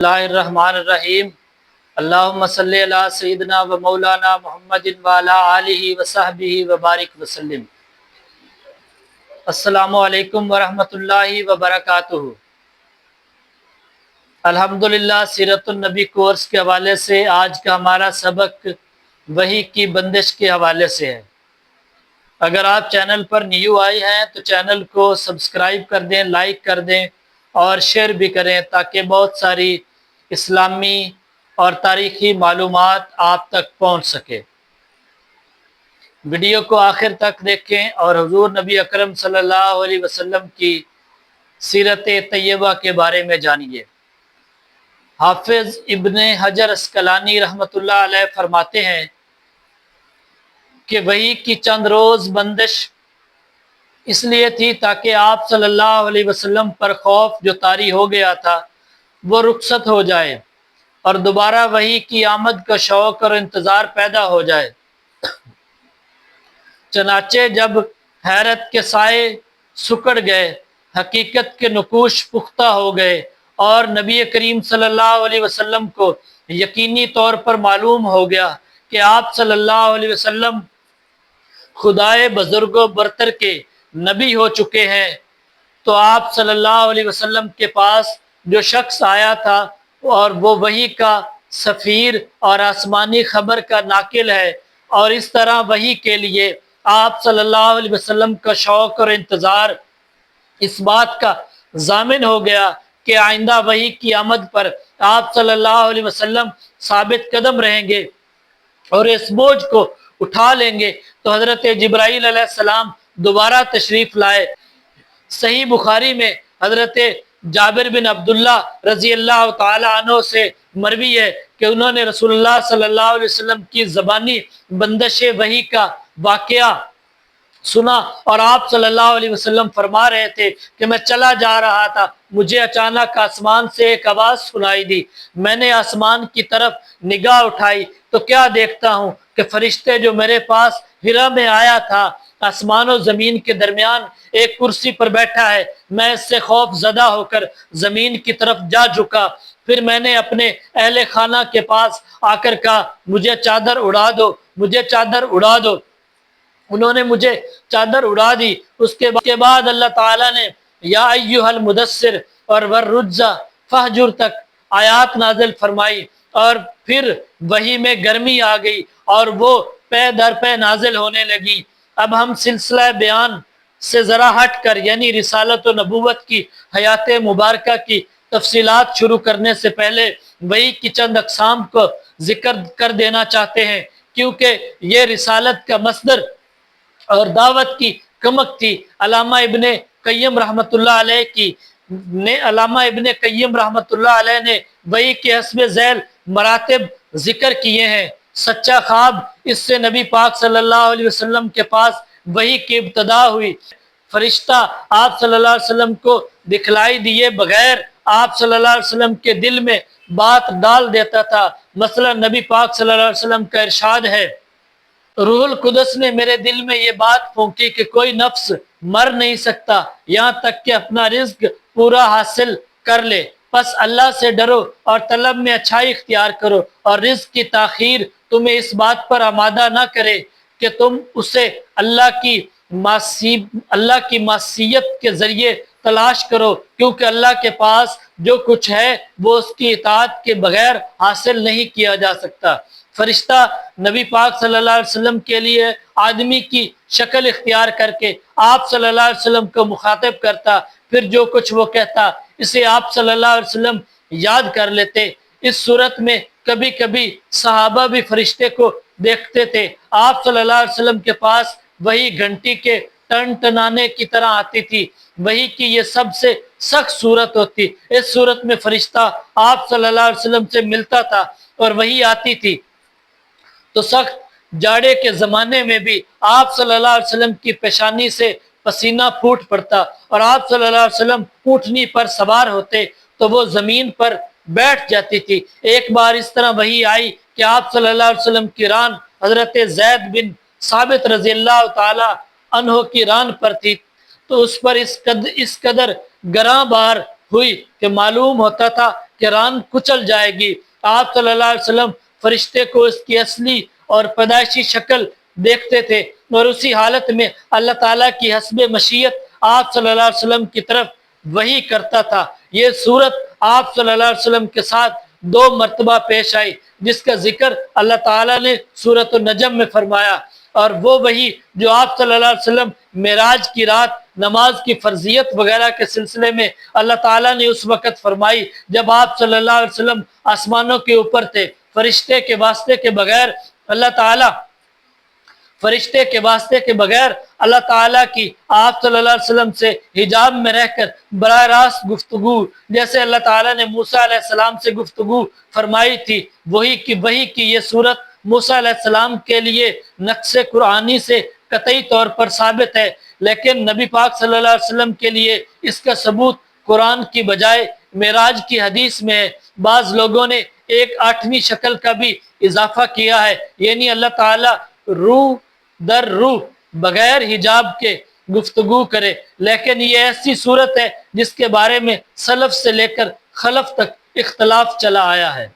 اللہ الرحمن الرحیم اللہم صلی علی سیدنا و مولانا محمد و علی آلہ و صحبہ و بارک وسلم۔ السلام علیکم ورحمۃ اللہ وبرکاتہ۔ الحمدللہ سیرت النبی کورس کے حوالے سے آج کا ہمارا سبق وحی کی بندش کے حوالے سے ہے۔ اگر آپ چینل پر نیو آئے ہیں تو چینل کو سبسکرائب کر دیں، لائک کر دیں اور شیئر بھی کریں تاکہ بہت ساری اسلامی اور تاریخی معلومات آپ تک پہنچ سکے۔ ویڈیو کو آخر تک دیکھیں اور حضور نبی اکرم صلی اللہ علیہ وسلم کی سیرت طیبہ کے بارے میں جانیے۔ حافظ ابن حجر عسقلانی رحمۃ اللہ علیہ فرماتے ہیں کہ وحی کی چند روز بندش اس لیے تھی تاکہ آپ صلی اللہ علیہ وسلم پر خوف جو طاری ہو گیا تھا وہ رخصت ہو جائے اور دوبارہ وحی کی آمد کا شوق اور انتظار پیدا ہو جائے۔ چنانچہ جب حیرت کے سائے سکڑ گئے، حقیقت کے نقوش پختہ ہو گئے اور نبی کریم صلی اللہ علیہ وسلم کو یقینی طور پر معلوم ہو گیا کہ آپ صلی اللہ علیہ وسلم خدائے بزرگ و برتر کے نبی ہو چکے ہیں، تو آپ صلی اللہ علیہ وسلم کے پاس جو شخص آیا تھا اور وہ وحی کا سفیر اور آسمانی خبر کا ناقل ہے، اور اس طرح وحی کے لیے آپ صلی اللہ علیہ وسلم کا شوق اور انتظار اس بات کا ضامن ہو گیا کہ آئندہ وحی کی آمد پر آپ صلی اللہ علیہ وسلم ثابت قدم رہیں گے اور اس بوجھ کو اٹھا لیں گے۔ تو حضرت جبرائیل علیہ السلام دوبارہ تشریف لائے۔ صحیح بخاری میں حضرت جابر بن عبداللہ رضی اللہ تعالی عنہ سے مروی ہے کہ انہوں نے رسول اللہ صلی اللہ علیہ وسلم کی زبانی بندش وحی کا واقعہ سنا اور آپ صلی اللہ علیہ وسلم فرما رہے تھے کہ میں چلا جا رہا تھا، مجھے اچانک آسمان سے ایک آواز سنائی دی۔ میں نے آسمان کی طرف نگاہ اٹھائی تو کیا دیکھتا ہوں کہ فرشتے جو میرے پاس ہرا میں آیا تھا آسمان و زمین کے درمیان ایک کرسی پر بیٹھا ہے۔ میں اس سے خوف زدہ ہو کر زمین کی طرف جا جھکا، پھر میں نے اپنے اہل خانہ کے پاس آ کر کہا مجھے چادر اڑا دو، مجھے چادر اڑا دو۔ انہوں نے مجھے چادر اڑا دی۔ اس کے بعد اللہ تعالیٰ نے یا ایھا المدثر اور والرجز فہجر تک آیات نازل فرمائی اور پھر وحی میں گرمی آ گئی اور وہ پے در پے نازل ہونے لگی۔ اب ہم سلسلہ بیان سے ذرا ہٹ کر یعنی رسالت و نبوت کی حیات مبارکہ کی تفصیلات شروع کرنے سے پہلے وحی کی چند اقسام کو ذکر کر دینا چاہتے ہیں، کیونکہ یہ رسالت کا مصدر اور دعوت کی کمک تھی۔ علامہ ابن قیم رحمۃ اللہ علیہ نے وحی کے حسب ذیل مراتب ذکر کیے ہیں۔ سچا خواب، اس سے نبی پاک صلی اللہ علیہ وسلم کے پاس وحی کی ابتدا ہوئی۔ فرشتہ آپ صلی اللہ علیہ وسلم کو دکھلائی دیے بغیر آپ صلی اللہ علیہ وسلم کے دل میں بات ڈال دیتا تھا۔ مثلا نبی پاک صلی اللہ علیہ وسلم کا ارشاد ہے، روح القدس نے میرے دل میں یہ بات پھونکی کہ کوئی نفس مر نہیں سکتا یہاں تک کہ اپنا رزق پورا حاصل کر لے، پس اللہ سے ڈرو اور طلب میں اچھائی اختیار کرو، اور رزق کی تاخیر تمہیں اس بات پر آمادہ نہ کرے کہ تم اسے اللہ کی معصیت کے ذریعے تلاش کرو، کیونکہ اللہ کے پاس جو کچھ ہے وہ اس کی اطاعت کے بغیر حاصل نہیں کیا جا سکتا۔ فرشتہ نبی پاک صلی اللہ علیہ وسلم کے لیے آدمی کی شکل اختیار کر کے آپ صلی اللہ علیہ وسلم کو مخاطب کرتا، پھر جو کچھ وہ کہتا اسے آپ صلی اللہ علیہ وسلم یاد کر لیتے۔ اس صورت میں کبھی کبھی صحابہ بھی فرشتے کو دیکھتے تھے۔ آپ صلی اللہ علیہ وسلم کے پاس وحی گھنٹی کے ٹن ٹنانے کی طرح آتی تھی۔ وحی کی یہ سب سے سخت صورت ہوتی، اس صورت میں فرشتہ آپ صلی اللہ علیہ وسلم سے ملتا تھا اور وحی آتی تھی تو سخت جاڑے کے زمانے میں بھی آپ صلی اللہ علیہ وسلم کی پیشانی سے پسینہ پھوٹ پڑتا، اور آپ صلی اللہ علیہ وسلم اونٹنی پر سوار ہوتے تو وہ زمین پر بیٹھ جاتی تھی۔ ایک بار اس طرح وحی آئی کہ آپ صلی اللہ علیہ وسلم کی ران حضرت زید بن ثابت رضی اللہ تعالی عنہ کی ران پر تھی، تو اس پر اس قدر گراں بار ہوئی کہ معلوم ہوتا تھا کہ ران کچل جائے گی۔ آپ صلی اللہ علیہ وسلم فرشتے کو اس کی اصلی اور پیدائشی شکل دیکھتے تھے اور اسی حالت میں اللہ تعالیٰ کی حسب مشیت آپ صلی اللہ علیہ وسلم کی طرف وحی کرتا تھا۔ یہ صورت آپ صلی اللہ علیہ وسلم کے ساتھ 2 مرتبہ پیش آئی، جس کا ذکر اللہ تعالیٰ نے سورۃ النجم میں فرمایا، اور وہ وحی جو آپ صلی اللہ علیہ وسلم معراج کی رات نماز کی فرضیت وغیرہ کے سلسلے میں اللہ تعالیٰ نے اس وقت فرمائی جب آپ صلی اللہ علیہ وسلم آسمانوں کے اوپر تھے۔ فرشتے کے واسطے کے بغیر اللہ تعالیٰ کی آپ صلی اللہ علیہ وسلم سے حجاب میں رہ کر براہ راست گفتگو، جیسے اللہ تعالیٰ نے موسیٰ علیہ السلام سے گفتگو فرمائی تھی، وہی کی یہ صورت موسیٰ علیہ السلام کے لیے نقص قرآنی سے قطعی طور پر ثابت ہے، لیکن نبی پاک صلی اللہ علیہ وسلم کے لیے اس کا ثبوت قرآن کی بجائے معراج کی حدیث میں ہے۔ بعض لوگوں نے ایک 8ویں شکل کا بھی اضافہ کیا ہے، یعنی اللہ تعالیٰ روح در روح بغیر حجاب کے گفتگو کرے، لیکن یہ ایسی صورت ہے جس کے بارے میں سلف سے لے کر خلف تک اختلاف چلا آیا ہے۔